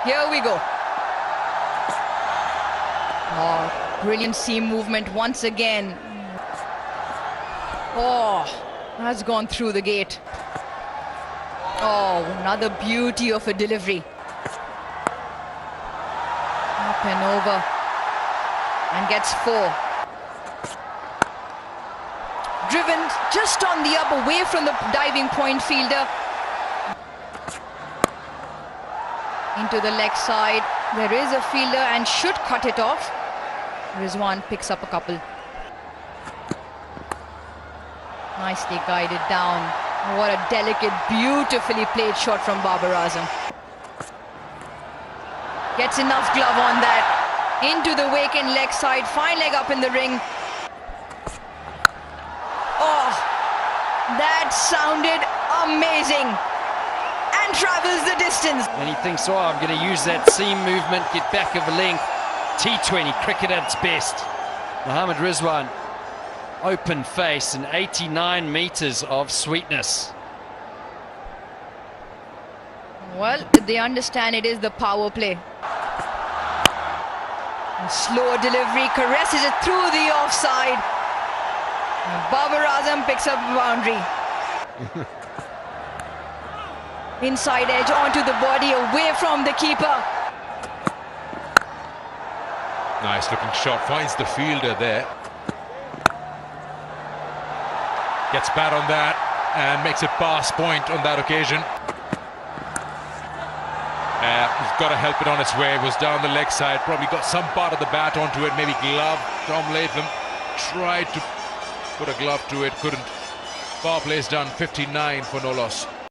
Here we go. Oh, brilliant seam movement once again. Oh, has gone through the gate. Oh, another beauty of a delivery. Up and over. And gets 4. Driven just on the up, away from the diving point fielder. Into the leg side. There is a fielder and should cut it off. Rizwan picks up a couple. Nicely guided down. What a delicate, beautifully played shot from Babar Azam. Gets enough glove on that. Into the vacant leg side. Fine leg up in the ring. Oh, that sounded amazing. And travels the distance. And he thinks, oh, I'm going to use that seam movement, get back of a length. T20 cricket at its best. Mohammad Rizwan, open face and 89 meters of sweetness. Well, they understand it is the power play. And slow delivery, caresses it through the offside. And Babar Azam picks up a boundary. Inside edge onto the body, away from the keeper. Nice looking shot, finds the fielder there. Gets bat on that and makes it pass point on that occasion. He's got to help it on its way. It was down the leg side, probably got some part of the bat onto it, maybe glove. Tom Latham tried to put a glove to it, couldn't. Power play's done, 59 for no loss.